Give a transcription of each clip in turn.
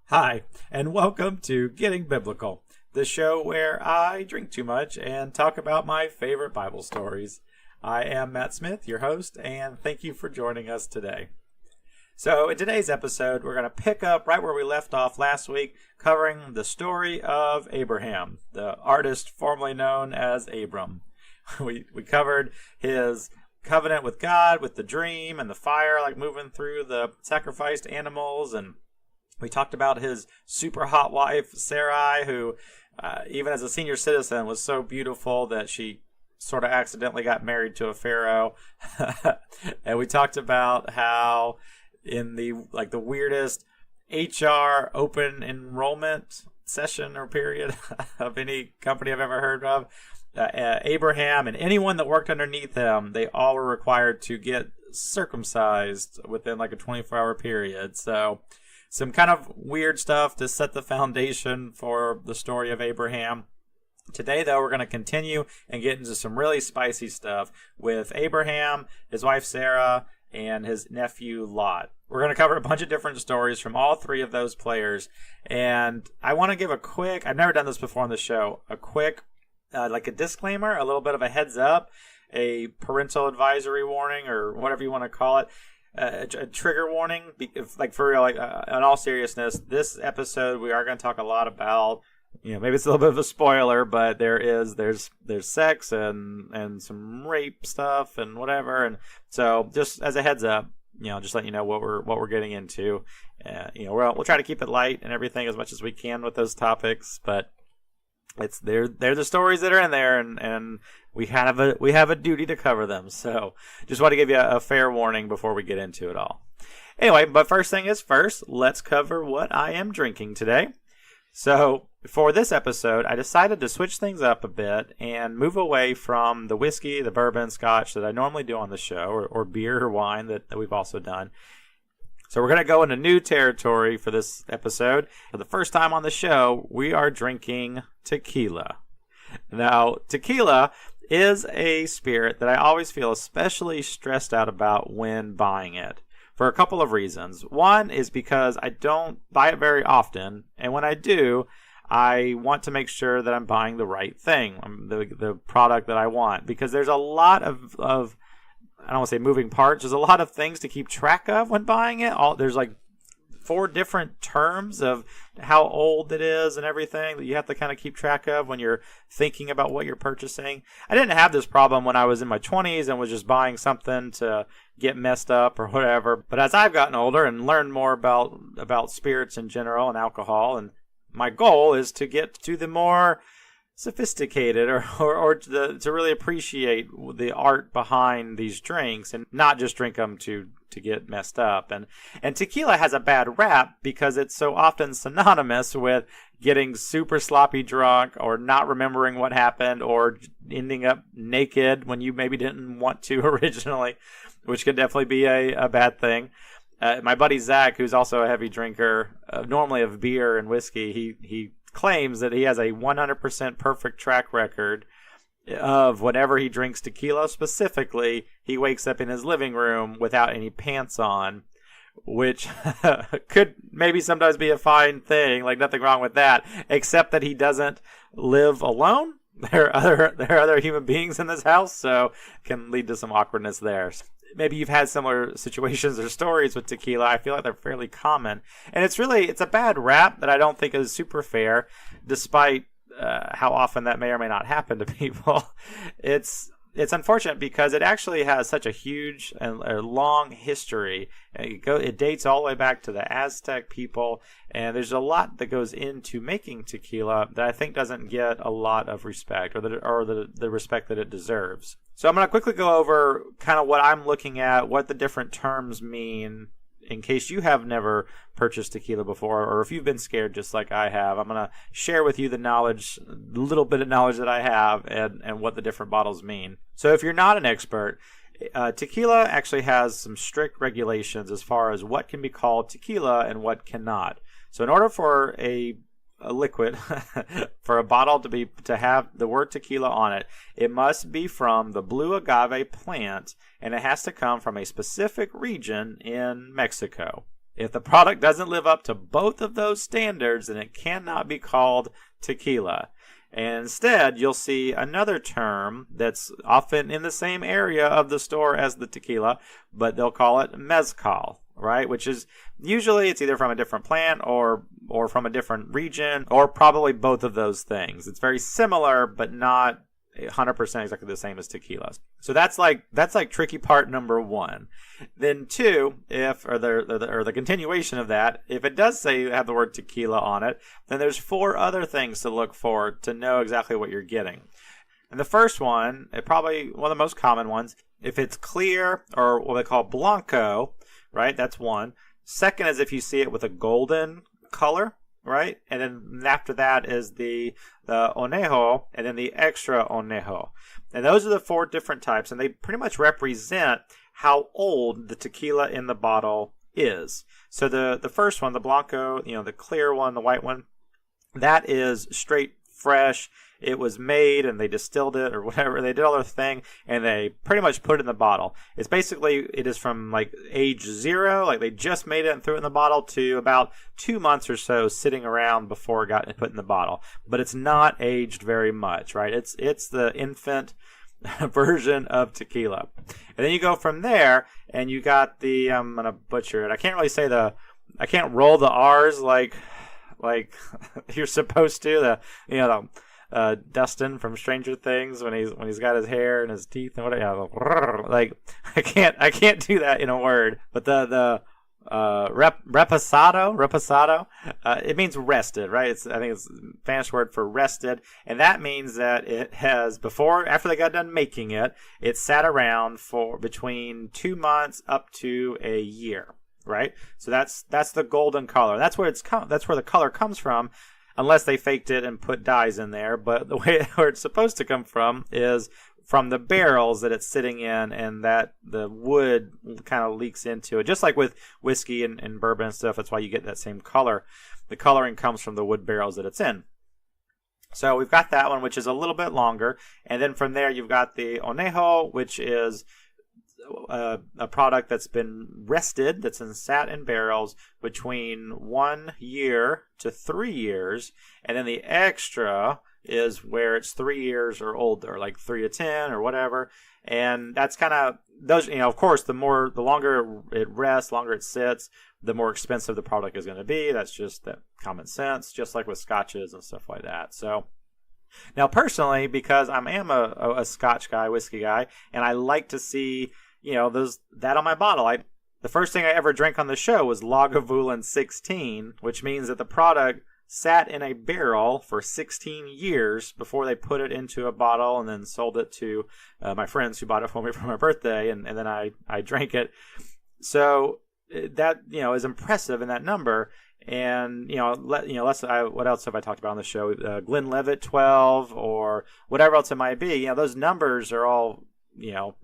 Hi, and welcome to Getting Biblical, the show where I drink too much and talk about my favorite Bible stories. I am Matt Smith, your host, and thank you for joining us today. So, in today's episode, we're going to pick up right where we left off last week, covering the story of Abraham, the artist formerly known as Abram. We covered his covenant with God, with the dream and the fire, like moving through the sacrificed animals, and we talked about his super hot wife, Sarai, who, even as a senior citizen, was so beautiful that she sort of accidentally got married to a pharaoh. And we talked about how in the weirdest HR open enrollment session or period of any company I've ever heard of, Abraham and anyone that worked underneath him, they all were required to get circumcised within like a 24-hour period. So some kind of weird stuff to set the foundation for the story of Abraham. Today, though, we're going to continue and get into some really spicy stuff with Abraham, his wife Sarah, and his nephew Lot. We're going to cover a bunch of different stories from all three of those players. And I want to give I've never done this before on the show, a quick, like a disclaimer, a little bit of a heads up, a parental advisory warning, or whatever you want to call it. A trigger warning, like for real, like in all seriousness, this episode we are going to talk a lot about, maybe it's a little bit of a spoiler, but there's sex and some rape stuff and whatever, and so just as a heads up, just let you know what we're getting into. We'll try to keep it light and everything as much as we can with those topics, but they're the stories that are in there, and we have a duty to cover them. So just want to give you a fair warning before we get into it all. Anyway, but first thing is first, let's cover what I am drinking today. So for this episode, I decided to switch things up a bit and move away from the whiskey, the bourbon, scotch that I normally do on the show, or beer or wine that we've also done. So we're going to go into new territory for this episode. For the first time on the show, we are drinking tequila. Now, tequila is a spirit that I always feel especially stressed out about when buying it, for a couple of reasons. One is because I don't buy it very often, and when I do, I want to make sure that I'm buying the right thing, the product that I want, because there's a lot of I don't want to say moving parts. There's a lot of things to keep track of when buying it. There's like 4 different terms of how old it is and everything that you have to kind of keep track of when you're thinking about what you're purchasing. I didn't have this problem when I was in my 20s and was just buying something to get messed up or whatever. But as I've gotten older and learned more about spirits in general and alcohol, and my goal is to get to the more sophisticated or to really appreciate the art behind these drinks and not just drink them to get messed up. And tequila has a bad rap because it's so often synonymous with getting super sloppy drunk or not remembering what happened or ending up naked when you maybe didn't want to originally, which could definitely be a bad thing. My buddy Zach, who's also a heavy drinker, normally of beer and whiskey, he claims that he has a 100% perfect track record of whenever he drinks tequila. Specifically, he wakes up in his living room without any pants on, which could maybe sometimes be a fine thing, like nothing wrong with that, except that he doesn't live alone. There are other human beings in this house, so it can lead to some awkwardness there. Maybe you've had similar situations or stories with tequila. I feel like they're fairly common. And it's a bad rap that I don't think is super fair, despite how often that may or may not happen to people. It's unfortunate because it actually has such a huge and a long history. It dates all the way back to the Aztec people, and there's a lot that goes into making tequila that I think doesn't get a lot of respect or the respect that it deserves. So I'm going to quickly go over kind of what I'm looking at, what the different terms mean, in case you have never purchased tequila before, or if you've been scared just like I have. I'm going to share with you the little bit of knowledge that I have and what the different bottles mean. So if you're not an expert, tequila actually has some strict regulations as far as what can be called tequila and what cannot. So in order for a liquid, for a bottle to have the word tequila on it, it must be from the blue agave plant, and it has to come from a specific region in Mexico. If the product doesn't live up to both of those standards, then it cannot be called tequila. And instead, you'll see another term that's often in the same area of the store as the tequila, but they'll call it mezcal, right? Which is usually it's either from a different plant or from a different region, or probably both of those things. It's very similar, but not 100% exactly the same as tequila. So that's like tricky part number one. Then two, the continuation of that, if it does say you have the word tequila on it, then there's four other things to look for to know exactly what you're getting. And the first one, probably one of the most common ones, if it's clear or what they call blanco, right? That's one. Second is if you see it with a golden color, right? And then after that is the onejo, and then the extra onejo. And those are the four different types, and they pretty much represent how old the tequila in the bottle is. So the first one, the blanco, the clear one, the white one, that is straight fresh. It was made and they distilled it or whatever. They did all their thing and they pretty much put it in the bottle. It is from like age 0, like they just made it and threw it in the bottle, to about 2 months or so sitting around before it got put in the bottle. But it's not aged very much, right? It's the infant version of tequila. And then you go from there and you got I'm going to butcher it. I can't roll the R's like you're supposed to. Dustin from Stranger Things when he's got his hair and his teeth and whatever. Like I can't do that in a word. But the reposado, it means rested, right? I think it's a Spanish word for rested, and that means that it has after they got done making it, it sat around for between 2 months up to a year, right? So that's the golden color. That's where the color comes from. Unless they faked it and put dyes in there. But the way where it's supposed to come from is from the barrels that it's sitting in, and that the wood kind of leaks into it. Just like with whiskey and bourbon and stuff, that's why you get that same color. The coloring comes from the wood barrels that it's in. So we've got that one, which is a little bit longer. And then from there, you've got the onejo, which is a product that's been rested, that's sat in barrels between 1 year to 3 years, and then the extra is where it's 3 years or older, like 3 to 10 or whatever. And that's kind of those. Of course, the longer it rests, longer it sits, the more expensive the product is going to be. That's just that common sense, just like with scotches and stuff like that. So. Now, personally, because I am a Scotch guy, whiskey guy, and I like to see that on my bottle. The first thing I ever drank on the show was Lagavulin 16, which means that the product sat in a barrel for 16 years before they put it into a bottle and then sold it to my friends who bought it for me for my birthday, and then I drank it. So that is impressive in that number. And what else have I talked about on the show? Glenlivet 12 or whatever else it might be. Those numbers are all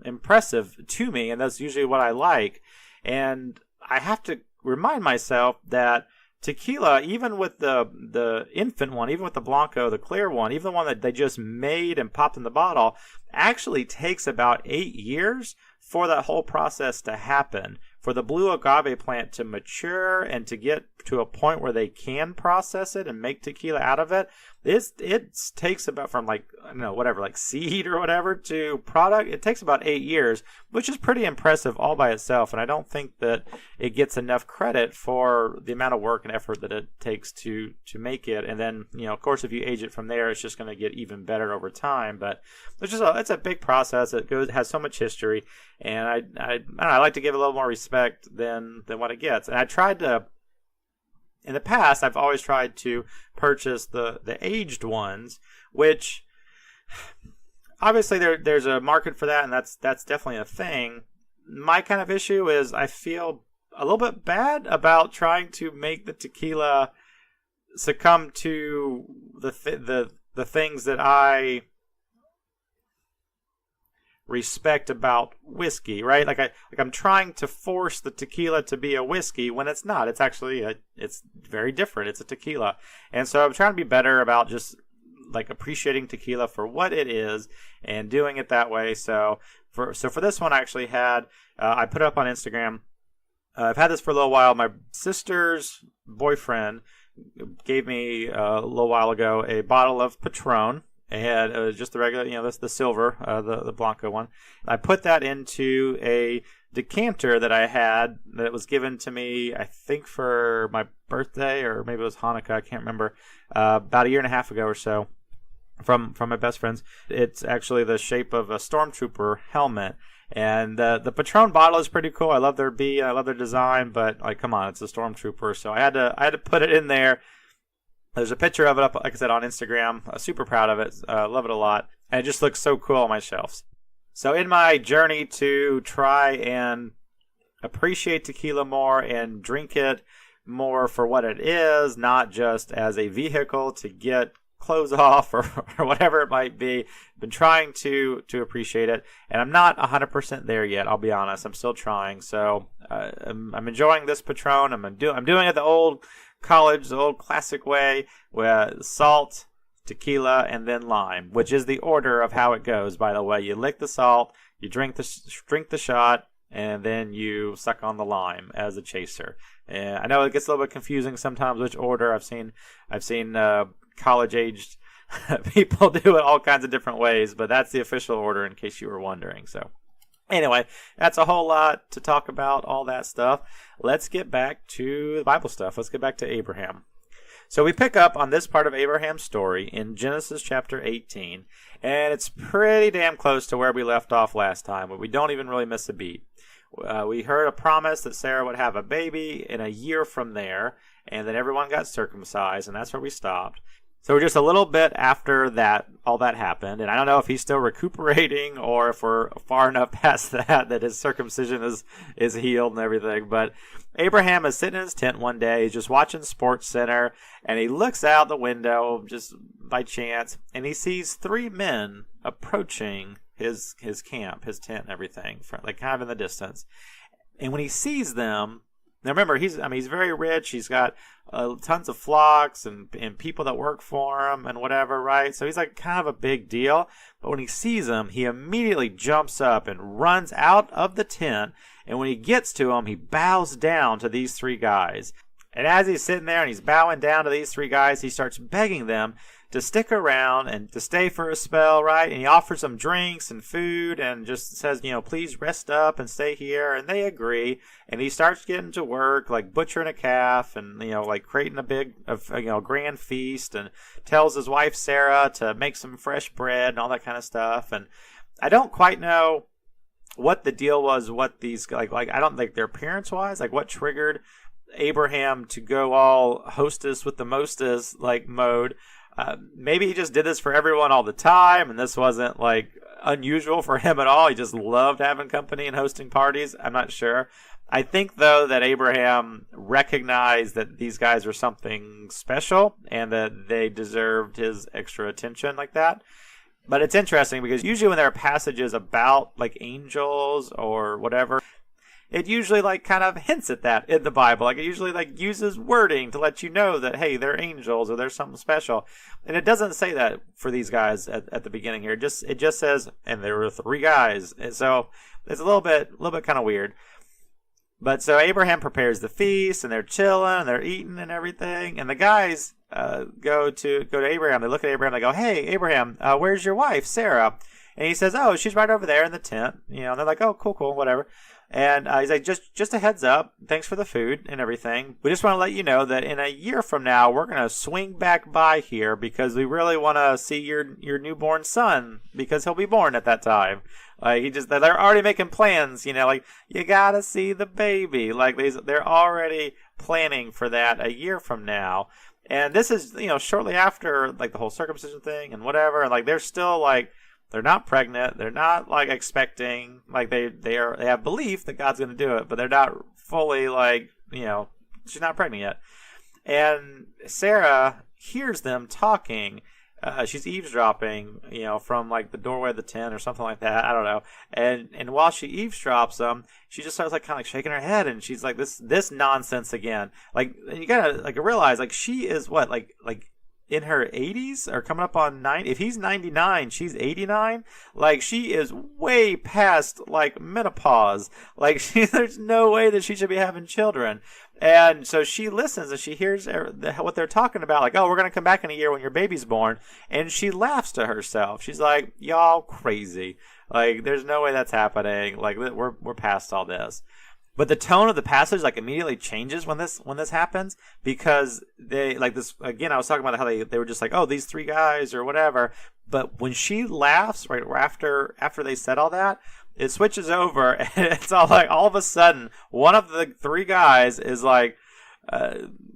impressive to me, and that's usually what I like. And I have to remind myself that tequila, even with the infant one, even with the blanco, the clear one, even the one that they just made and popped in the bottle, actually takes about 8 years for that whole process to happen, for the blue agave plant to mature and to get to a point where they can process it and make tequila out of it. It takes about from like seed or whatever to product. It takes about 8 years, which is pretty impressive all by itself. And I don't think that it gets enough credit for the amount of work and effort that it takes to make it. And then, of course, if you age it from there, it's just going to get even better over time. But it's a big process. It has so much history, and I don't know, I like to give it a little more respect than what it gets. And I tried to. In the past, I've always tried to purchase the aged ones, which obviously there's a market for that, and that's definitely a thing. My kind of issue is I feel a little bit bad about trying to make the tequila succumb to the things that I respect about whiskey, right? I'm trying to force the tequila to be a whiskey when it's not. It's actually it's very different. It's a tequila. And so I'm trying to be better about just like appreciating tequila for what it is and doing it that way. So for this one, I actually had I put it up on Instagram. I've had this for a little while. My sister's boyfriend gave me a little while ago a bottle of Patron, and it was just the regular, that's the silver, the Blanco one. I put that into a decanter that I had that was given to me, I think for my birthday, or maybe it was Hanukkah, I can't remember, about a year and a half ago or so, from my best friends. It's actually the shape of a stormtrooper helmet. And the Patron bottle is pretty cool. I love their I love their design, but like, come on, it's a stormtrooper, so I had to put it in there. There's a picture of it up, like I said, on Instagram. I'm super proud of it. Love it a lot, and it just looks so cool on my shelves. So in my journey to try and appreciate tequila more and drink it more for what it is, not just as a vehicle to get clothes off or whatever it might be, been trying to appreciate it, and I'm not 100% there yet. I'll be honest, I'm still trying. So I'm enjoying this Patron. I'm doing it the old college, the old classic way, with salt, tequila, and then lime, which is the order of how it goes. By the way, you lick the salt, you drink the shot, and then you suck on the lime as a chaser. And I know it gets a little bit confusing sometimes which order. I've seen college-aged people do it all kinds of different ways, but that's the official order in case you were wondering. So anyway, that's a whole lot to talk about, all that stuff. Let's get back to the Bible stuff. Let's get back to Abraham. So we pick up on this part of Abraham's story in Genesis chapter 18, and it's pretty damn close to where we left off last time, but we don't even really miss a beat. We heard a promise that Sarah would have a baby in a year from there, and then everyone got circumcised, and that's where we stopped. So we're just a little bit after that, all that happened, and I don't know if he's still recuperating or if we're far enough past that his circumcision is healed and everything. But Abraham is sitting in his tent one day, he's just watching Sports Center, and he looks out the window just by chance, and he sees three men approaching his camp, his tent and everything, like kind of in the distance. And when he sees them, now remember, he's very rich. He's got tons of flocks and people that work for him and whatever, right? So he's like kind of a big deal. But when he sees them, he immediately jumps up and runs out of the tent. And when he gets to them, he bows down to these three guys. And as he's sitting there and he's bowing down to these three guys, he starts begging them to stick around and to stay for a spell, right? And he offers them drinks and food and just says, please rest up and stay here. And they agree. And he starts getting to work, like butchering a calf and, like creating a big, grand feast, and tells his wife Sarah to make some fresh bread and all that kind of stuff. And I don't quite know what the deal was, what these, like I don't think their appearance-wise, like what triggered Abraham to go all hostess with the mostess, like mode. Maybe he just did this for everyone all the time, and this wasn't like unusual for him at all. He just loved having company and hosting parties. I'm not sure. I think, though, that Abraham recognized that these guys were something special and that they deserved his extra attention like that. But it's interesting because usually when there are passages about like angels or whatever, it usually like kind of hints at that in the Bible. Like it usually like uses wording to let you know that, hey, they're angels or there's something special. And it doesn't say that for these guys at the beginning here. It just says, and there were three guys. And so it's a little bit kind of weird. But so Abraham prepares the feast, and they're chilling and they're eating and everything. And the guys go to Abraham. They look at Abraham. They go, hey, Abraham, where's your wife, Sarah? And he says, oh, she's right over there in the tent. And they're like, oh, cool, whatever. And he's like, just a heads up. Thanks for the food and everything. We just want to let you know that in a year from now, we're going to swing back by here because we really want to see your newborn son because he'll be born at that time. Like they're already making plans, like you got to see the baby. Like they're already planning for that a year from now. And this is, shortly after like the whole circumcision thing and whatever. And like they're still like, they're not pregnant. They're not like expecting, like they have belief that God's going to do it, but they're not fully like, she's not pregnant yet. And Sarah hears them talking. She's eavesdropping, from like the doorway of the tent or something like that. I don't know. And while she eavesdrops them, she just starts like kind of like shaking her head, and she's like this nonsense again. Like, and you gotta like realize like she is what like in her 80s or coming up on 90. If he's 99, she's 89. Like, she is way past, like, menopause. Like, there's no way that she should be having children. And so she listens and she hears what they're talking about. Like, oh, we're going to come back in a year when your baby's born. And she laughs to herself. She's like, y'all crazy. Like, there's no way that's happening. Like, we're past all this. But the tone of the passage, like, immediately changes when this happens, because they, like, this, again, I was talking about how they were just like, oh, these three guys or whatever. But when she laughs right after they said all that, it switches over, and it's all like, all of a sudden, one of the three guys is like,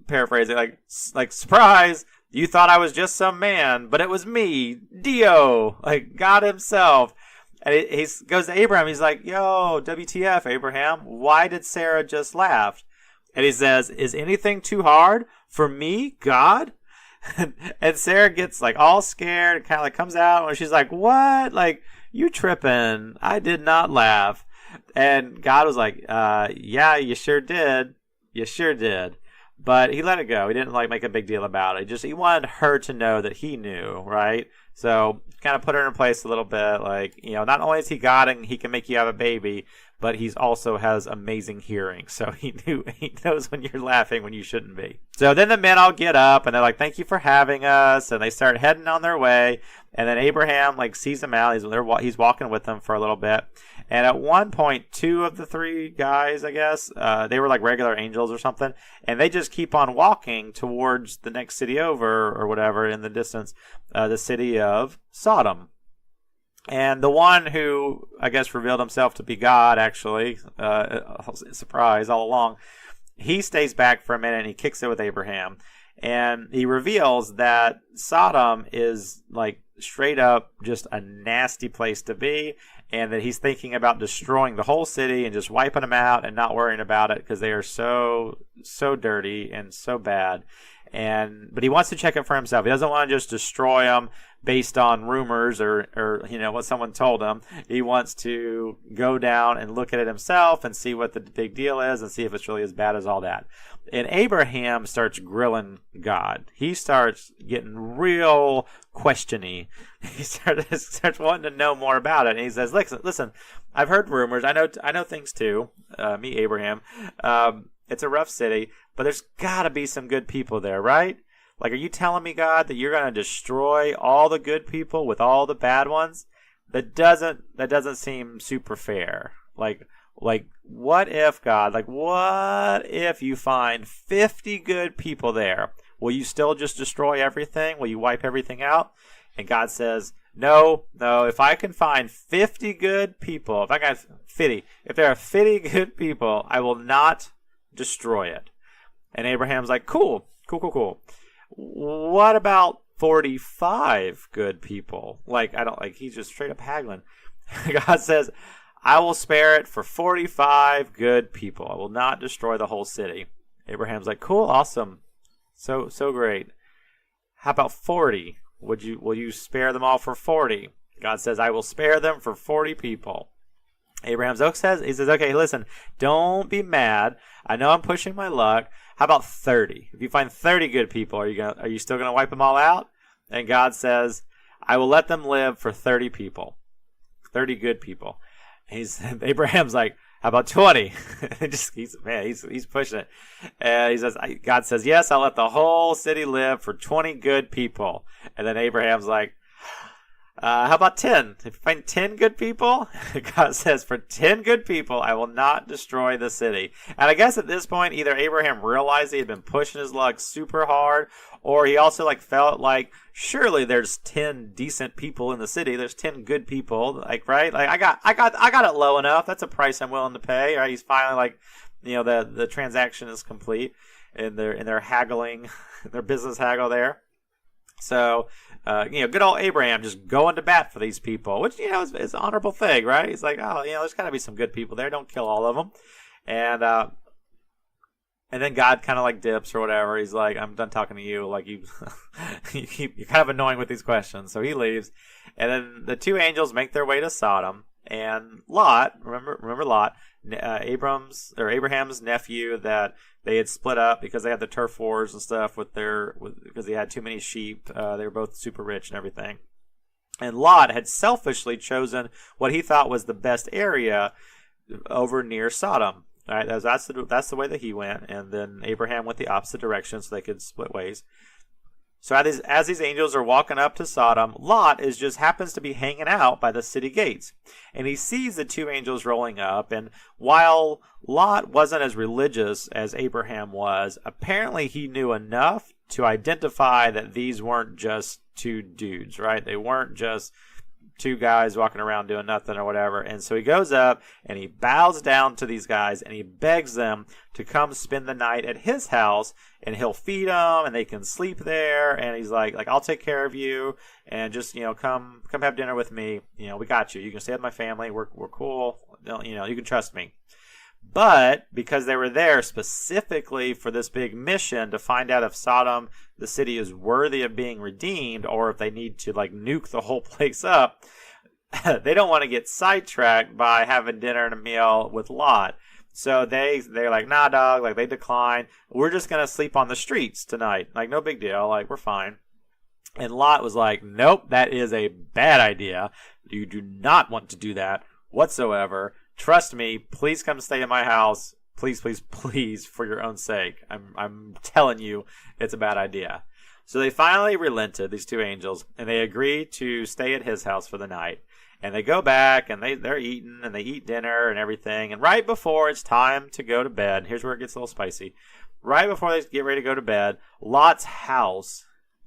paraphrasing, like, surprise, you thought I was just some man, but it was me, Dio, like, God himself. And he goes to Abraham. He's like, yo, WTF, Abraham? Why did Sarah just laugh? And he says, is anything too hard for me, God? And Sarah gets like all scared and kind of like comes out. And she's like, what? Like, you tripping. I did not laugh. And God was like, yeah, you sure did. You sure did. But he let it go. He didn't like make a big deal about it. He wanted her to know that he knew, right? So kind of put her in place a little bit. Like, you know, not only is he God and he can make you have a baby, but he's also has amazing hearing. So he knows when you're laughing when you shouldn't be. So then the men all get up and they're like, thank you for having us. And they start heading on their way. And then Abraham like sees them out. He's walking with them for a little bit. And at one point, two of the three guys, I guess, they were like regular angels or something. And they just keep on walking towards the next city over or whatever in the distance, the city of Sodom. And the one who, I guess, revealed himself to be God, actually, surprise all along, he stays back for a minute and he kicks it with Abraham. And he reveals that Sodom is like straight up just a nasty place to be, and that he's thinking about destroying the whole city and just wiping them out and not worrying about it because they are so dirty and so bad. But he wants to check it for himself. He doesn't want to just destroy them based on rumors or you know what someone told him. He wants to go down and look at it himself and see what the big deal is and see if it's really as bad as all that. And Abraham starts grilling God. He starts getting real questiony. He starts wanting to know more about it. And he says, listen, I've heard rumors. I know things too. Me, Abraham. It's a rough city, but there's got to be some good people there, right? Like, are you telling me, God, that you're going to destroy all the good people with all the bad ones? That doesn't seem super fair. Like, what if, God, like, what if you find 50 good people there? Will you still just destroy everything? Will you wipe everything out? And God says, no, if I can find 50 good people, if there are 50 good people, I will not destroy it. And Abraham's like, cool. What about 45 good people? He's just straight up haggling. God says, I will spare it for 45 good people. I will not destroy the whole city. Abraham's like, cool, awesome. So great. How about 40? Will you spare them all for 40? God says, I will spare them for 40 people. Abraham says, okay, listen, don't be mad. I know I'm pushing my luck. How about 30? If you find 30 good people, are you still going to wipe them all out? And God says, I will let them live for 30 people. 30 good people. Abraham's like, how about 20? He's pushing it. And he says, God says, yes, I'll let the whole city live for 20 good people. And then Abraham's like, how about 10? If you find 10 good people, God says, for 10 good people, I will not destroy the city. And I guess at this point, either Abraham realized he had been pushing his luck super hard, or he also felt like, surely there's 10 decent people in the city. There's 10 good people, right? I got it low enough. That's a price I'm willing to pay. Right? He's finally the transaction is complete, and they're haggling, their business haggle there. So, good old Abraham just going to bat for these people, which, is an honorable thing, right? He's like, there's got to be some good people there. Don't kill all of them. And then God kind of dips or whatever. He's like, I'm done talking to you. Like, you're kind of annoying with these questions. So he leaves. And then the two angels make their way to Sodom. and Lot. Remember Lot, Abraham's nephew that they had split up because they had the turf wars and stuff because they had too many sheep. They were both super rich and everything. And Lot had selfishly chosen what he thought was the best area over near Sodom. All right, that's the way that he went, and then Abraham went the opposite direction so they could split ways. So as these angels are walking up to Sodom, Lot just happens to be hanging out by the city gates, and he sees the two angels rolling up. And while Lot wasn't as religious as Abraham was, apparently he knew enough to identify that these weren't just two dudes, right? They weren't just two guys walking around doing nothing or whatever. And so he goes up and he bows down to these guys and he begs them to come spend the night at his house, and he'll feed them and they can sleep there. And he's like I'll take care of you, and just come have dinner with me. We got you. You can stay with my family. We're cool. You can trust me. But because they were there specifically for this big mission to find out if Sodom, the city, is worthy of being redeemed, or if they need to nuke the whole place up, they don't want to get sidetracked by having dinner and a meal with Lot. So they're like, nah, dog. They decline. We're just gonna sleep on the streets tonight. No big deal. We're fine. And Lot was like, nope, that is a bad idea. You do not want to do that whatsoever. Trust me, please come stay in my house. Please, please, please, for your own sake. I'm telling you, it's a bad idea. So they finally relented, these two angels, and they agreed to stay at his house for the night. And they go back, and they're eating, and they eat dinner and everything. And right before it's time to go to bed, here's where it gets a little spicy. Right before they get ready to go to bed, Lot's house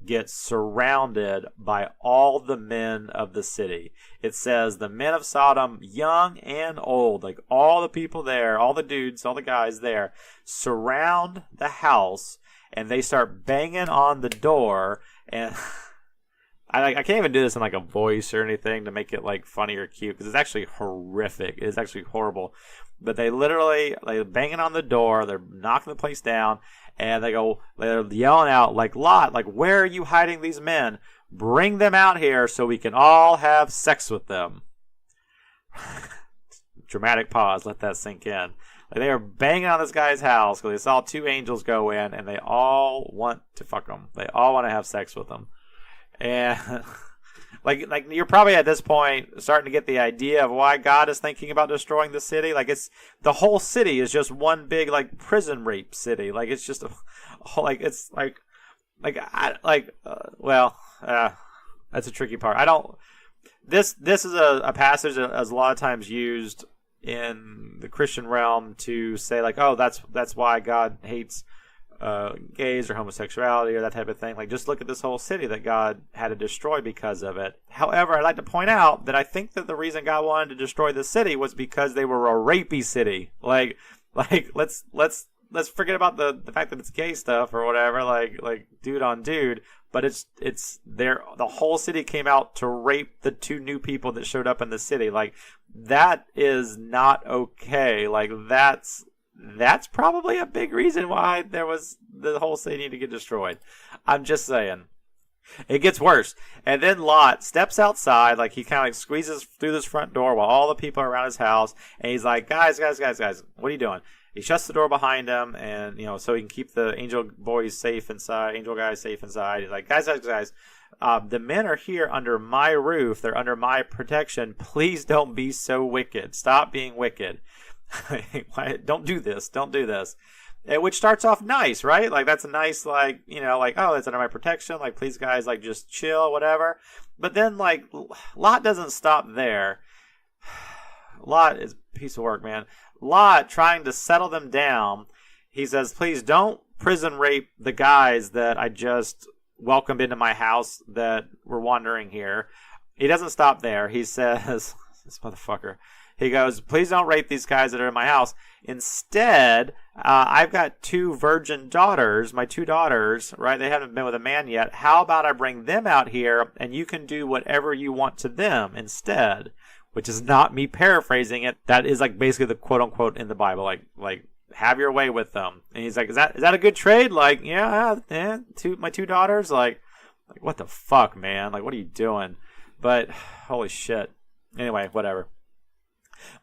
gets surrounded by all the men of the city. It says the men of Sodom, young and old, all the people there, all the dudes, all the guys there, surround the house, and they start banging on the door. And I can't even do this in a voice or anything to make it funny or cute, because it's actually horrific. It is actually horrible. But they're banging on the door, they're knocking the place down, and they're yelling out Lot, where are you hiding these men? Bring them out here so we can all have sex with them. Dramatic pause, let that sink in. They are banging on this guy's house because they saw two angels go in, and they all want to fuck them. They all want to have sex with them. And you're probably at this point starting to get the idea of why God is thinking about destroying the city. It's the whole city is just one big prison rape city. It's just that's a tricky part. This is a passage that is a lot of times used in the Christian realm to say oh, that's why God hates gays or homosexuality or that type of thing. Just look at this whole city that God had to destroy because of it. However, I'd like to point out that I think that the reason God wanted to destroy the city was because they were a rapey city. Let's forget about the fact that it's gay stuff or whatever, dude on dude. But it's there. The whole city came out to rape the two new people that showed up in the city. That is not okay. That's probably a big reason why the whole city needed to get destroyed. I'm just saying. It gets worse. And then Lot steps outside, he kind of squeezes through this front door while all the people are around his house. And he's like, guys, what are you doing? He shuts the door behind him, and, so he can keep the angel boys safe inside, angel guys safe inside. He's like, guys, the men are here under my roof. They're under my protection. Please don't be so wicked. Stop being wicked. Don't do this. Which starts off nice, right? That's a nice, oh, it's under my protection. Please, guys, just chill, whatever. But then, Lot doesn't stop there. Lot is a piece of work, man. Lot, trying to settle them down, he says, please don't prison rape the guys that I just welcomed into my house that were wandering here. He doesn't stop there. He says, this motherfucker. He goes, please don't rape these guys that are in my house. Instead, I've got two virgin daughters, my two daughters, right? They haven't been with a man yet. How about I bring them out here and you can do whatever you want to them instead? Which is not me paraphrasing it. That is basically the quote unquote in the Bible. Have your way with them. And he's like, is that a good trade? Yeah, my two daughters? What the fuck, man? What are you doing? But holy shit. Anyway, whatever.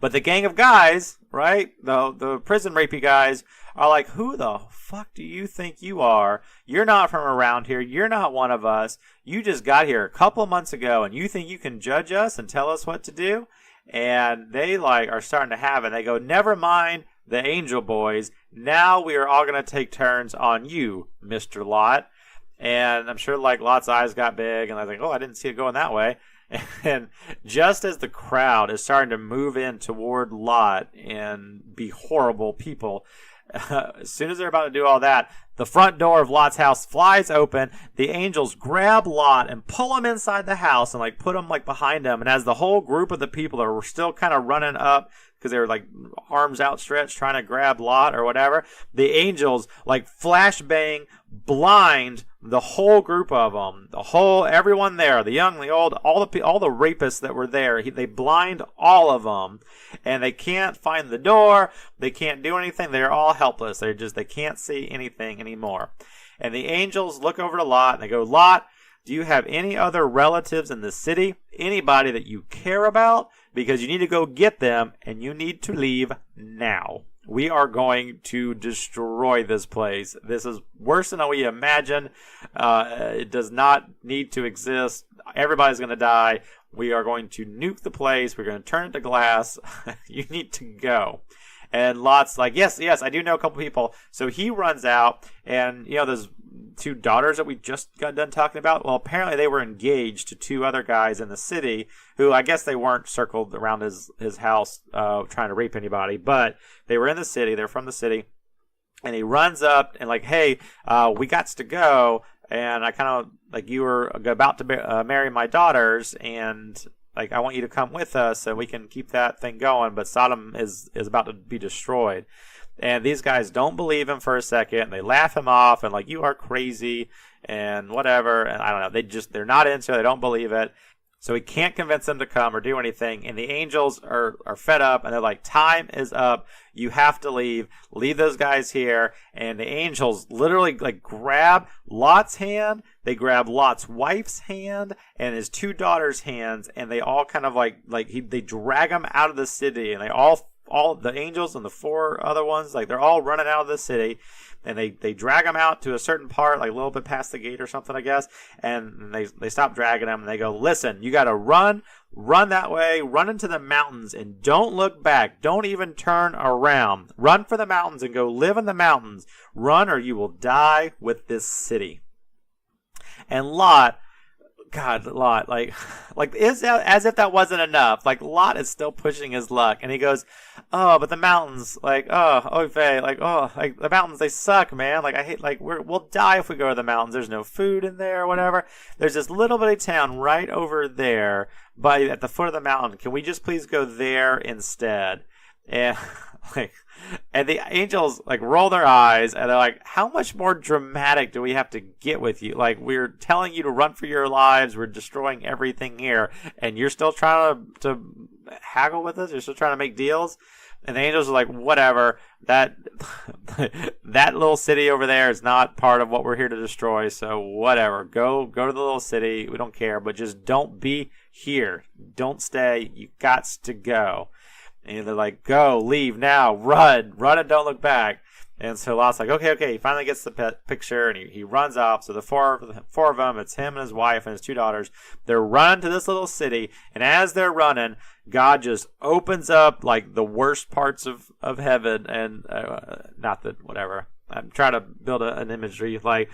But the gang of guys, right, the prison rapey guys, are like, who the fuck do you think you are? You're not from around here. You're not one of us. You just got here a couple of months ago, and you think you can judge us and tell us what to do? And they like are starting to have it. They go, never mind the angel boys. Now we are all going to take turns on you, Mr. Lot. And I'm sure like Lot's eyes got big, and I was like, oh, I didn't see it going that way. And just as the crowd is starting to move in toward Lot and be horrible people, as soon as they're about to do all that, the front door of Lot's house flies open. The angels grab Lot and pull him inside the house and like put him like behind him. And as the whole group of the people that were still kind of running up because they were like arms outstretched trying to grab Lot or whatever, the angels like flashbang blind the whole group of them, everyone there, the young, the old, all the rapists that were there. They blind all of them, and they can't find the door. They can't do anything. They're all helpless. They can't see anything anymore. And the angels look over to Lot and they go, Lot, do you have any other relatives in the city? Anybody that you care about? Because you need to go get them, and you need to leave now. We are going to destroy this place. This is worse than we imagined. It does not need to exist. Everybody's going to die. We are going to nuke the place. We're going to turn it to glass. You need to go. And Lot's like, yes, I do know a couple people. So he runs out, and those two daughters that we just got done talking about, well, apparently they were engaged to two other guys in the city who I guess they weren't circled around his house trying to rape anybody, but they were in the city. They're from the city. And he runs up and like, hey, we got to go. And I kind of like, you were about to marry my daughters, and like, I want you to come with us so we can keep that thing going. But Sodom is about to be destroyed. And these guys don't believe him for a second. And they laugh him off and like, you are crazy and whatever. And I don't know. They're not into it. They don't believe it. So he can't convince them to come or do anything. And the angels are fed up, and they're like, time is up. You have to leave. Leave those guys here. And the angels literally like grab Lot's hand. They grab Lot's wife's hand and his two daughters' hands. And they all kind of they drag them out of the city. And they all the angels and the four other ones, like they're all running out of the city. And they drag them out to a certain part, like a little bit past the gate or something, I guess. And they stop dragging them, and they go, listen, you got to run that way, run into the mountains, and don't look back. Don't even turn around. Run for the mountains and go live in the mountains. Run or you will die with this city. And Lot, like as if that wasn't enough. Like Lot is still pushing his luck, and he goes, "Oh, but the mountains, like the mountains, they suck, man. Like I hate, like we'll die if we go to the mountains. There's no food in there, or whatever. There's this little bitty town right over there, at the foot of the mountain. Can we just please go there instead?" And and the angels like roll their eyes, and they're like, how much more dramatic do we have to get with you? Like, we're telling you to run for your lives. We're destroying everything here, and you're still trying to haggle with us. You're still trying to make deals. And the angels are like, whatever, that little city over there is not part of what we're here to destroy. So whatever, go to the little city. We don't care, but just don't be here. Don't stay. You got to go. And they're like, go, leave now, run and don't look back. And so Lot's like, okay. He finally gets the picture, and he runs off. So the four of them, it's him and his wife and his two daughters. They're running to this little city, and as they're running, God just opens up like the worst parts of heaven, and not that whatever. I'm trying to build an imagery like.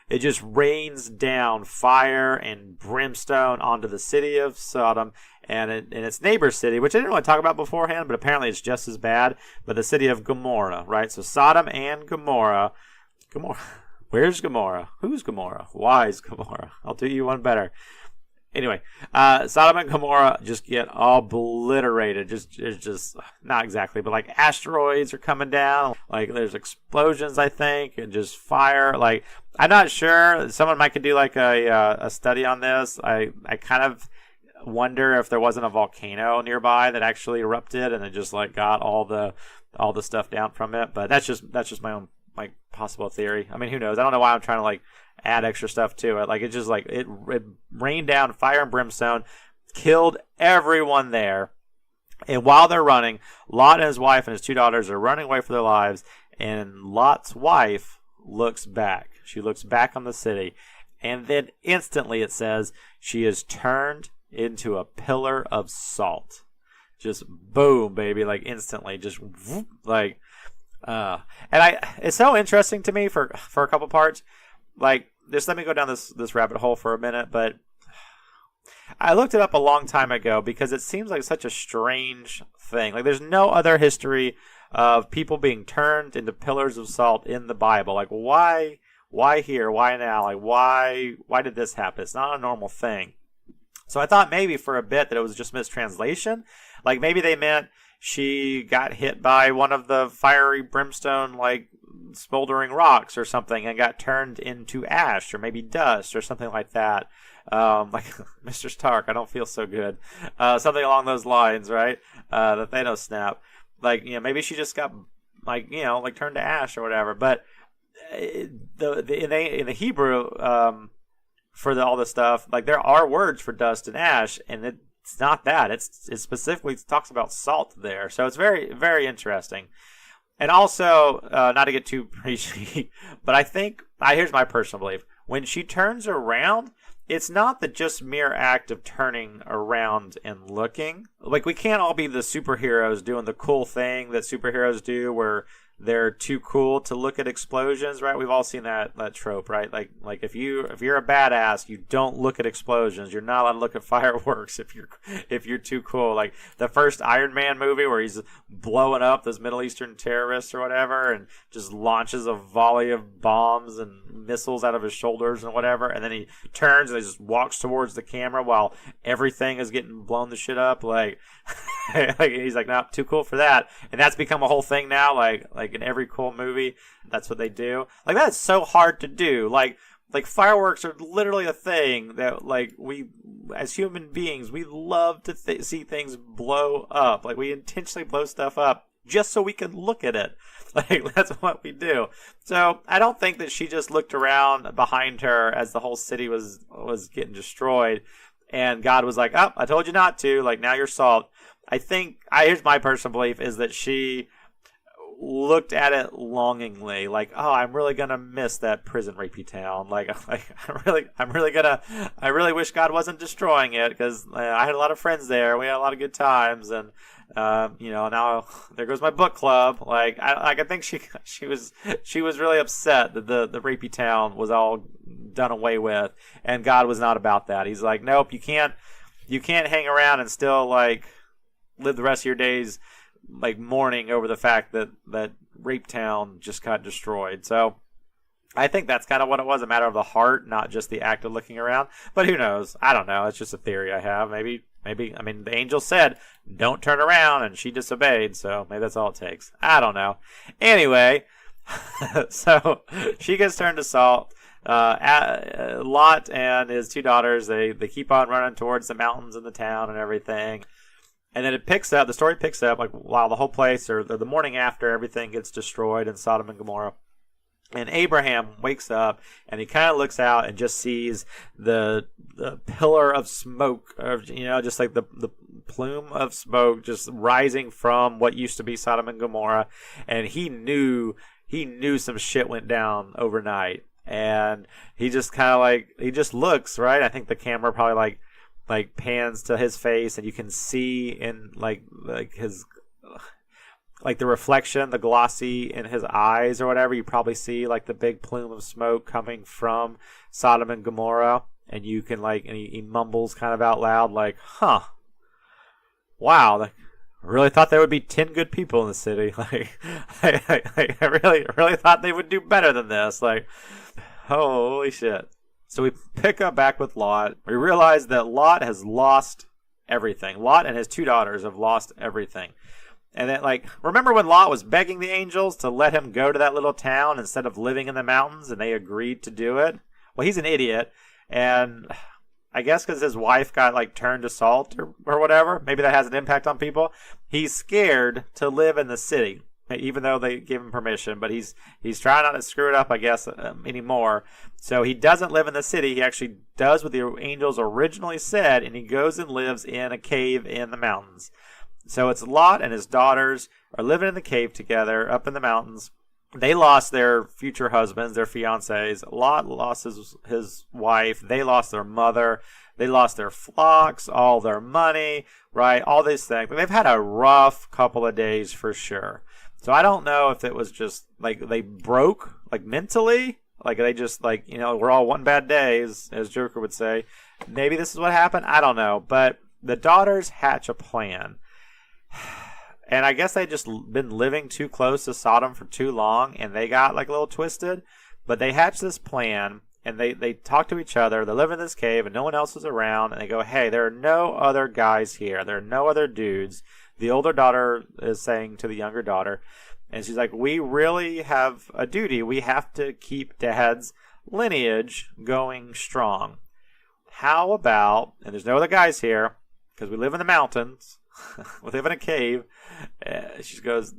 It just rains down fire and brimstone onto the city of Sodom and its neighbor city, which I didn't really talk about beforehand, but apparently it's just as bad. But the city of Gomorrah, right? So Sodom and Gomorrah. Where's Gomorrah? Who's Gomorrah? Why is Gomorrah? I'll do you one better. Anyway, Sodom and Gomorrah just get obliterated. Just not exactly, but like asteroids are coming down. Like there's explosions, I think, and just fire. Like I'm not sure. Someone might could do like a study on this. I kind of wonder if there wasn't a volcano nearby that actually erupted and it just like got all the stuff down from it. But that's just my own like possible theory. I mean, who knows? I don't know why I'm trying to like add extra stuff to it. Like it just like it rained down fire and brimstone, killed everyone there, And while they're running, Lot and his wife and his 2 daughters are running away for their lives. And Lot's wife looks back. She looks back on the city. And then instantly it says she is turned into a pillar of salt. Just boom, baby, like instantly, just whoop, like, it's so interesting to me for a couple parts. Like, just let me go down this rabbit hole for a minute, but I looked it up a long time ago because it seems like such a strange thing. Like, there's no other history of people being turned into pillars of salt in the Bible. Like, why here? Why now? Like, why did this happen? It's not a normal thing. So I thought maybe for a bit that it was just mistranslation. Like, maybe they meant she got hit by one of the fiery brimstone, like, smoldering rocks or something and got turned into ash or maybe dust or something like that. Like Mr. Stark, I don't feel so good. Something along those lines, right? The Thanos snap. Like, maybe she just got, like, turned to ash or whatever. But in the Hebrew, for all this stuff, like, there are words for dust and ash, and it's not that. It specifically talks about salt there. So it's very, very interesting. And also, not to get too preachy, but I think, here's my personal belief. When she turns around, it's not the just mere act of turning around and looking. Like, we can't all be the superheroes doing the cool thing that superheroes do where they're too cool to look at explosions, right? We've all seen that trope, right? Like if you're a badass, you don't look at explosions. You're not allowed to look at fireworks if you're too cool. Like the first Iron Man movie where he's blowing up those Middle Eastern terrorists or whatever, and just launches a volley of bombs and missiles out of his shoulders and whatever, and then he turns and he just walks towards the camera while everything is getting blown the shit up. Like, like he's like, no, too cool for that. And that's become a whole thing now. Like in every cool movie, that's what they do. Like, that's so hard to do. Like fireworks are literally a thing that, like, we as human beings, we love to see things blow up. Like, we intentionally blow stuff up just so we can look at it. Like, that's what we do. So I don't think that she just looked around behind her as the whole city was getting destroyed, and God was like, oh, I told you not to. Like, now you're salt. I think, here's my personal belief, is that she looked at it longingly, like, oh, I'm really gonna miss that prison rapey town. Like I really wish God wasn't destroying it, because I had a lot of friends there. We had a lot of good times, and now there goes my book club. Like, I think she was really upset that the rapey town was all done away with, and God was not about that. He's like, nope, you can't hang around and still, like, live the rest of your days, like, mourning over the fact that Rape Town just got destroyed. So I think that's kind of what it was, a matter of the heart, not just the act of looking around. But who knows? I don't know. It's just a theory I have. Maybe, I mean, the angel said, don't turn around, and she disobeyed, so maybe that's all it takes. I don't know. Anyway, so she gets turned to salt. Lot and his 2 daughters, they keep on running towards the mountains and the town and everything. And then the story picks up, like, while the whole place, or the morning after, everything gets destroyed in Sodom and Gomorrah. And Abraham wakes up, and he kind of looks out and just sees the pillar of smoke, or, just like the plume of smoke just rising from what used to be Sodom and Gomorrah. And he knew some shit went down overnight. And he just kind of he just looks, right? I think the camera probably like pans to his face, and you can see in like his, like, the reflection, the glossy in his eyes or whatever. You probably see, like, the big plume of smoke coming from Sodom and Gomorrah, and you can, like, and he mumbles kind of out loud, like, huh, wow, I really thought there would be 10 good people in the city. Like, I really thought they would do better than this. Like, holy shit. So we pick up back with Lot. We realize that Lot has lost everything. Lot and his 2 daughters have lost everything. And then, like, remember when Lot was begging the angels to let him go to that little town instead of living in the mountains, and they agreed to do it? Well, he's an idiot, and I guess because his wife got, like, turned to salt or whatever, maybe that has an impact on people. He's scared to live in the city, even though they gave him permission, but he's trying not to screw it up, I guess, anymore. So he doesn't live in the city. He actually does what the angels originally said, and he goes and lives in a cave in the mountains. So it's Lot and his daughters are living in the cave together up in the mountains. They lost their future husbands, their fiancés. Lot lost his wife. They lost their mother. They lost their flocks, all their money, right? All these things. But they've had a rough couple of days for sure. So I don't know if it was just like they broke, like mentally, like they just like, we're all one bad day, as Joker would say. Maybe this is what happened. I don't know. But the daughters hatch a plan. And I guess they just been living too close to Sodom for too long, and they got like a little twisted. But they hatched this plan, and they talk to each other. They live in this cave, and no one else is around. And they go, hey, there are no other guys here. There are no other dudes. The older daughter is saying to the younger daughter, and she's like, we really have a duty. We have to keep Dad's lineage going strong. How about, and there's no other guys here, because we live in the mountains. We live in a cave. She goes,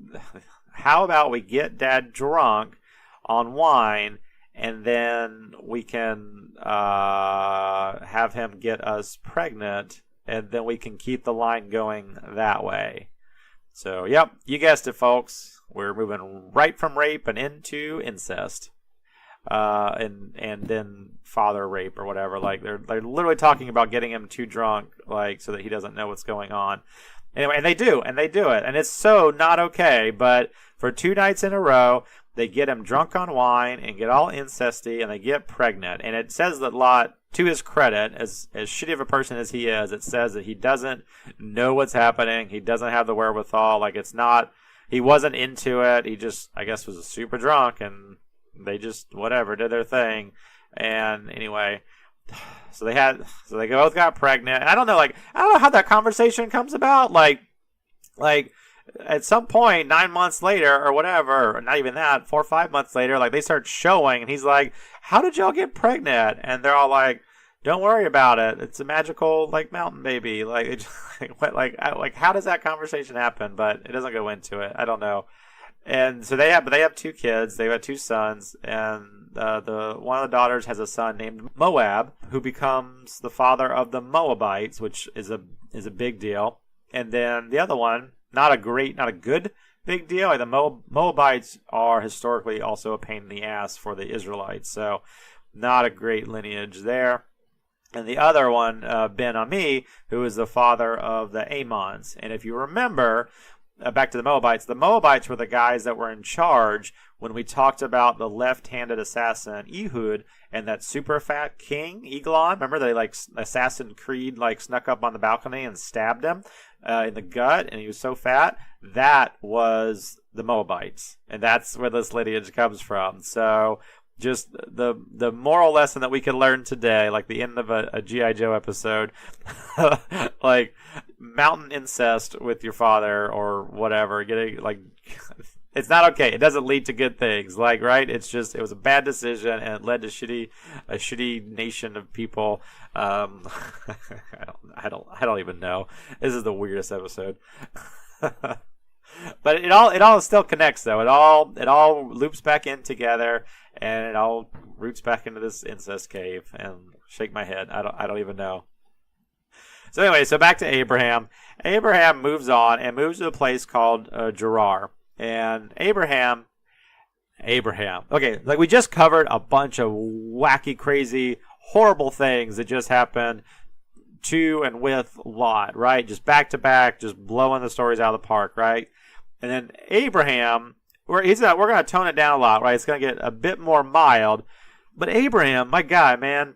how about we get Dad drunk on wine, and then we can have him get us pregnant, and then we can keep the line going that way. So, yep, you guessed it, folks. We're moving right from rape and into incest. And then father rape or whatever. Like they're literally talking about getting him too drunk, like so that he doesn't know what's going on. Anyway, and they do it, and it's so not okay. But for 2 nights in a row, they get him drunk on wine and get all incesty, and they get pregnant. And it says that Lot, to his credit, as shitty of a person as he is, it says that he doesn't know what's happening. He doesn't have the wherewithal. Like it's not. He wasn't into it. He just, I guess, was super drunk and. They just whatever did their thing, and anyway, so they both got pregnant. And I don't know how that conversation comes about. Like at some point, 9 months later or whatever, or not even that, 4 or 5 months later, like they start showing, and he's like, "How did y'all get pregnant?" And they're all like, "Don't worry about it. It's a magical like mountain baby." Like it just, how does that conversation happen? But it doesn't go into it. I don't know. And so they have 2 kids. They have 2 sons, and one of the daughters has a son named Moab, who becomes the father of the Moabites, which is a big deal. And then the other one, not a good big deal. Like the Moabites are historically also a pain in the ass for the Israelites, so not a great lineage there. And the other one, Ben-Ami, who is the father of the Ammons. And if you remember. Back to the Moabites were the guys that were in charge when we talked about the left-handed assassin Ehud and that super fat king Eglon. Remember they Assassin Creed snuck up on the balcony and stabbed him in the gut, and he was so fat. That was the Moabites, and that's where this lineage comes from. So just the moral lesson that we can learn today, like the end of a G.I. Joe episode, like mountain incest with your father or whatever, getting it's not okay. It doesn't lead to good things, right? It's just it was a bad decision and it led to a shitty nation of people. I don't even know. This is the weirdest episode. But it all still connects though. It all loops back in together, and it all roots back into this incest cave. And shake my head. I don't even know. So anyway, back to Abraham. Abraham moves on and moves to a place called Gerar. And Abraham. Okay, we just covered a bunch of wacky, crazy, horrible things that just happened to and with Lot, right? Just back to back, just blowing the stories out of the park, right? And then Abraham, we're going to tone it down a lot, right? It's going to get a bit more mild. But Abraham, my guy, man,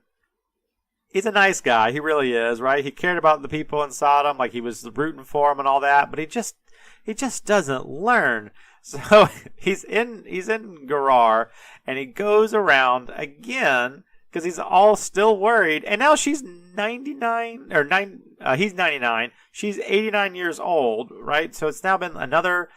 he's a nice guy. He really is, right? He cared about the people in Sodom, like he was rooting for them and all that. But he just doesn't learn. So he's in Gerar, and he goes around again because he's all still worried. And now she's 99 or he's 99. She's 89 years old, right? So it's now been another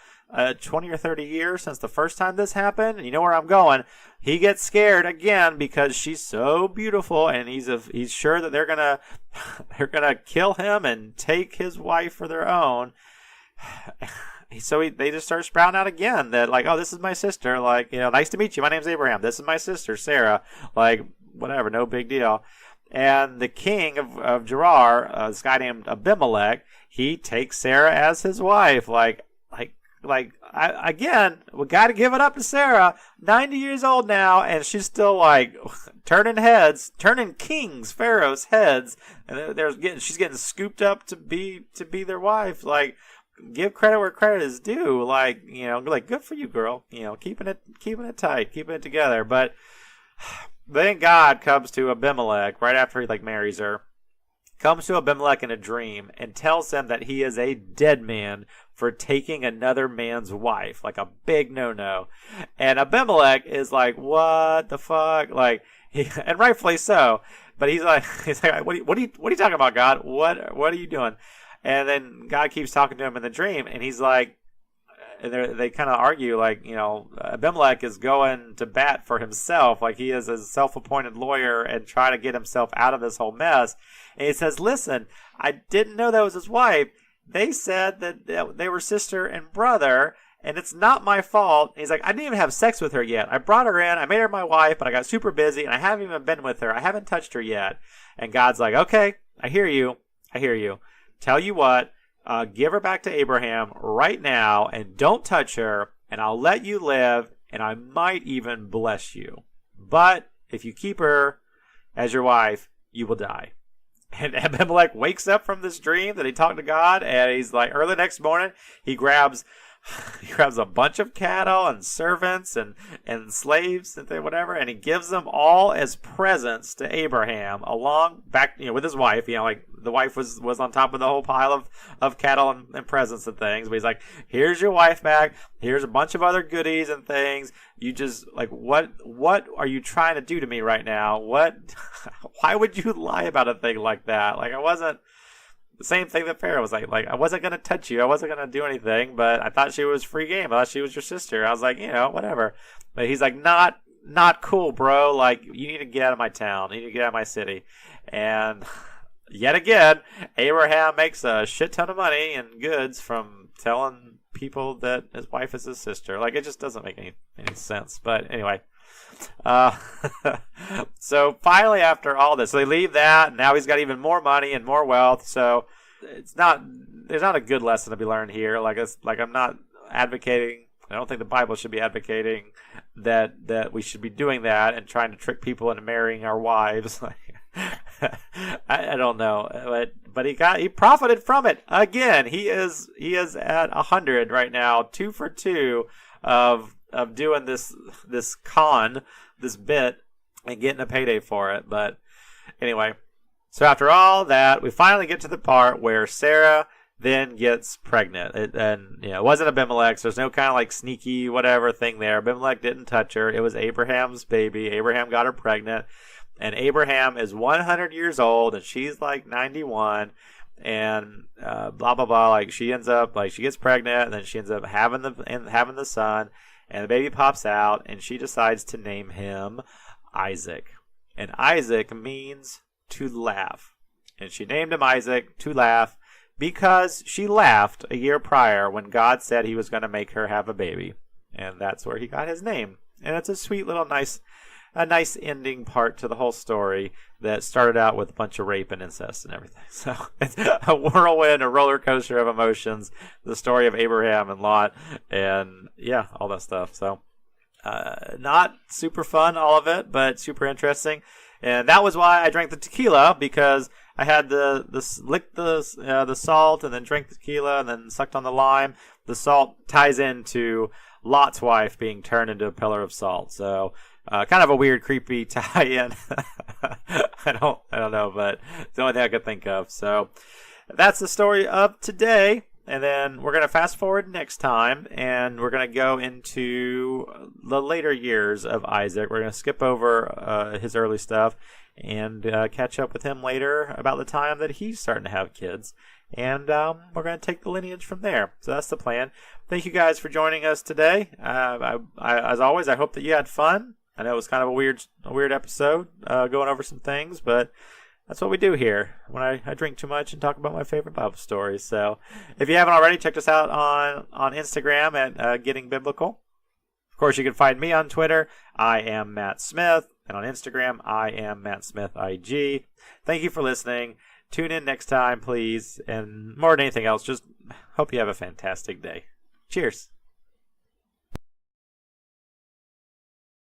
20 or 30 years since the first time this happened. And you know where I'm going. He gets scared again because she's so beautiful, and he's sure that they're gonna kill him and take his wife for their own. So they just start sprouting out again that oh, this is my sister. Nice to meet you. My name's Abraham. This is my sister, Sarah. Whatever, no big deal. And the king of Gerar, this guy named Abimelech, he takes Sarah as his wife. Again, we got to give it up to Sarah, 90 years old now, and she's still like turning kings, pharaohs' heads, and she's getting scooped up to be their wife. Like, give credit where credit is due. Like, good for you, girl. Keeping it tight, keeping it together. But then God comes to Abimelech right after he marries her. Comes to Abimelech in a dream and tells him that he is a dead man for taking another man's wife, like a big no-no. And Abimelech is like, what the fuck? And rightfully so. But he's like, what are you talking about, God? What are you doing? And then God keeps talking to him in the dream, and he's like, and they kind of argue, Abimelech is going to bat for himself, like he is a self-appointed lawyer and trying to get himself out of this whole mess. And he says, listen, I didn't know that was his wife. They said that they were sister and brother, and it's not my fault. And he's like, I didn't even have sex with her yet. I brought her in, I made her my wife, but I got super busy, and I haven't even been with her. I haven't touched her yet. And God's like, okay, I hear you. Tell you what, give her back to Abraham right now, and don't touch her, and I'll let you live, and I might even bless you. But if you keep her as your wife, you will die. And Abimelech wakes up from this dream that he talked to God, and he's like, early next morning, he grabs a bunch of cattle and servants and slaves and whatever, and he gives them all as presents to Abraham along back, with his wife. The wife was on top of the whole pile of cattle and presents and things. But he's like, here's your wife back. Here's a bunch of other goodies and things. You just what are you trying to do to me right now? Why would you lie about a thing like that? I wasn't. The same thing that Pharaoh was like, I wasn't going to touch you. I wasn't going to do anything, but I thought she was free game. I thought she was your sister. I was like, whatever. But he's like, not cool, bro. You need to get out of my town. You need to get out of my city. And yet again, Abraham makes a shit ton of money and goods from telling people that his wife is his sister. It just doesn't make any sense. But anyway. So finally, after all this, so they leave that, and now he's got even more money and more wealth. So there's not a good lesson to be learned here. I'm not advocating. I don't think the Bible should be advocating that we should be doing that and trying to trick people into marrying our wives. I don't know, but he profited from it. Again, he is at 100 right now, 2 for 2 of doing this bit and getting a payday for it. But anyway, so after all that, we finally get to the part where Sarah then gets pregnant. It wasn't Abimelech, so there's no kind of sneaky whatever thing there. Abimelech didn't touch her. It was Abraham's baby. Abraham got her pregnant, and Abraham is 100 years old, and she's 91. And blah blah blah. She ends up she gets pregnant, and then she ends up having the son. And the baby pops out, and she decides to name him Isaac. And Isaac means to laugh. And she named him Isaac to laugh because she laughed a year prior when God said he was going to make her have a baby. And that's where he got his name. And it's a sweet little nice ending part to the whole story that started out with a bunch of rape and incest and everything. So it's a whirlwind, a roller coaster of emotions, the story of Abraham and Lot, and yeah, all that stuff. So not super fun, all of it, but super interesting. And that was why I drank the tequila, because I had licked the salt and then drank the tequila and then sucked on the lime. The salt ties into Lot's wife being turned into a pillar of salt. So kind of a weird, creepy tie-in. I don't know, but it's the only thing I could think of. So that's the story of today. And then we're going to fast forward next time, and we're going to go into the later years of Isaac. We're going to skip over his early stuff and catch up with him later about the time that he's starting to have kids. And we're going to take the lineage from there. So that's the plan. Thank you guys for joining us today. I as always, I hope that you had fun. I know it was kind of a weird episode going over some things, but that's what we do here when I drink too much and talk about my favorite Bible stories. So if you haven't already, check us out on Instagram at Getting Biblical. Of course, you can find me on Twitter. I am Matt Smith. And on Instagram, I am Matt Smith IG. Thank you for listening. Tune in next time, please. And more than anything else, just hope you have a fantastic day. Cheers.